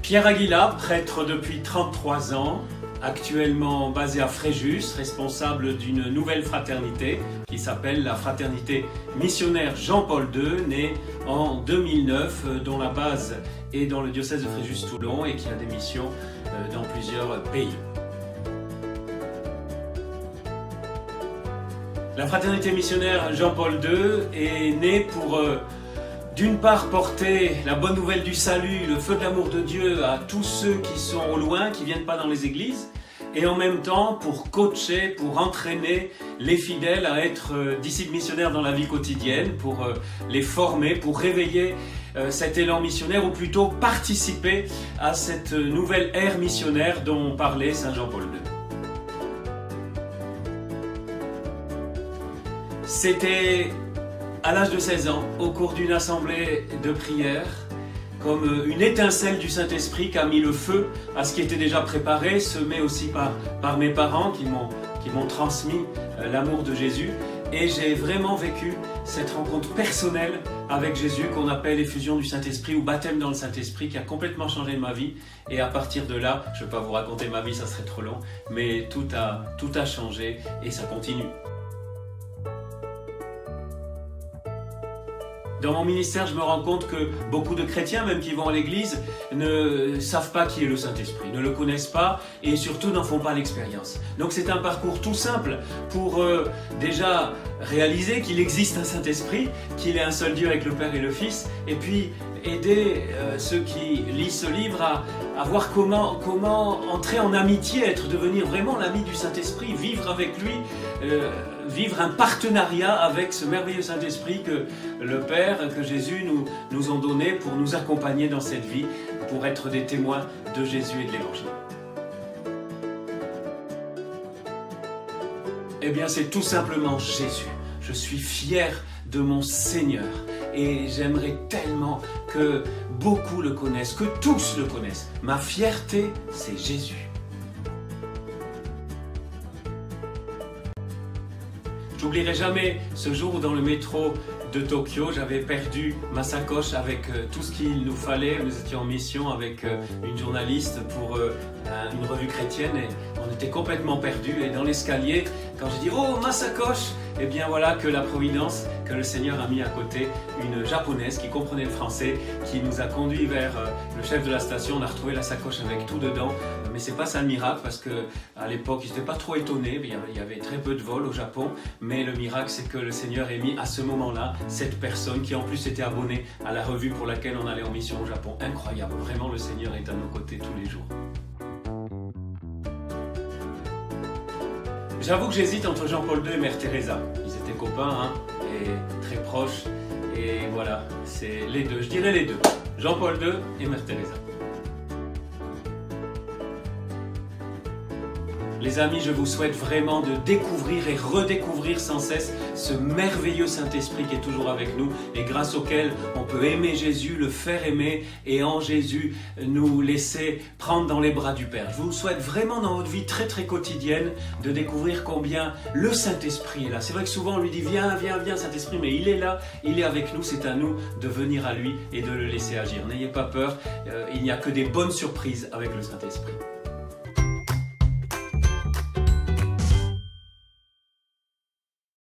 Pierre Aguilar, prêtre depuis 33 ans, actuellement basé à Fréjus, responsable d'une nouvelle fraternité qui s'appelle la Fraternité Missionnaire Jean-Paul II, née en 2009, dont la base est dans le diocèse de Fréjus-Toulon et qui a des missions dans plusieurs pays. La Fraternité Missionnaire Jean-Paul II est née pour d'une part porter la bonne nouvelle du salut, le feu de l'amour de Dieu à tous ceux qui sont au loin, qui ne viennent pas dans les églises, et en même temps pour coacher, pour entraîner les fidèles à être disciples missionnaires dans la vie quotidienne, pour les former, pour réveiller cet élan missionnaire, ou plutôt participer à cette nouvelle ère missionnaire dont parlait Saint Jean-Paul II. C'était à l'âge de 16 ans, au cours d'une assemblée de prière, comme une étincelle du Saint-Esprit qui a mis le feu à ce qui était déjà préparé, semé aussi par mes parents qui m'ont transmis l'amour de Jésus. Et j'ai vraiment vécu cette rencontre personnelle avec Jésus qu'on appelle effusion du Saint-Esprit ou baptême dans le Saint-Esprit, qui a complètement changé ma vie. Et à partir de là, je ne vais pas vous raconter ma vie, ça serait trop long, mais tout a changé et ça continue. Dans mon ministère, je me rends compte que beaucoup de chrétiens, même qui vont à l'église, ne savent pas qui est le Saint-Esprit, ne le connaissent pas et surtout n'en font pas l'expérience. Donc c'est un parcours tout simple pour déjà réaliser qu'il existe un Saint-Esprit, qu'il est un seul Dieu avec le Père et le Fils, et puis aider ceux qui lisent ce livre à voir comment entrer en amitié, devenir vraiment l'ami du Saint-Esprit, vivre avec lui, vivre un partenariat avec ce merveilleux Saint-Esprit que le Père, que Jésus nous ont donné pour nous accompagner dans cette vie, pour être des témoins de Jésus et de l'Évangile. Eh bien, c'est tout simplement Jésus. Je suis fier de mon Seigneur et j'aimerais tellement que beaucoup le connaissent, que tous le connaissent. Ma fierté, c'est Jésus. J'oublierai jamais ce jour où dans le métro de Tokyo, j'avais perdu ma sacoche avec tout ce qu'il nous fallait. Nous étions en mission avec une journaliste pour une revue chrétienne et on était complètement perdus. Et dans l'escalier, quand j'ai dit « Oh, ma sacoche !» Eh bien voilà que la Providence, que le Seigneur a mis à côté une japonaise qui comprenait le français, qui nous a conduits vers le chef de la station. On a retrouvé la sacoche avec tout dedans. Mais c'est pas ça le miracle, parce qu'à l'époque, ils n'étaient pas trop étonnés. Il y avait très peu de vols au Japon. Mais le miracle, c'est que le Seigneur ait mis à ce moment-là cette personne qui en plus était abonnée à la revue pour laquelle on allait en mission au Japon. Incroyable, vraiment le Seigneur est à nos côtés tous les jours. J'avoue que j'hésite entre Jean-Paul II et Mère Teresa. Ils étaient copains et très proches. Et voilà, c'est les deux. Je dirais les deux. Jean-Paul II et Mère Teresa. Les amis, je vous souhaite vraiment de découvrir et redécouvrir sans cesse ce merveilleux Saint-Esprit qui est toujours avec nous et grâce auquel on peut aimer Jésus, le faire aimer et en Jésus nous laisser prendre dans les bras du Père. Je vous souhaite vraiment dans votre vie très très quotidienne de découvrir combien le Saint-Esprit est là. C'est vrai que souvent on lui dit viens, viens, viens Saint-Esprit, mais il est là, il est avec nous, c'est à nous de venir à lui et de le laisser agir. N'ayez pas peur, il n'y a que des bonnes surprises avec le Saint-Esprit.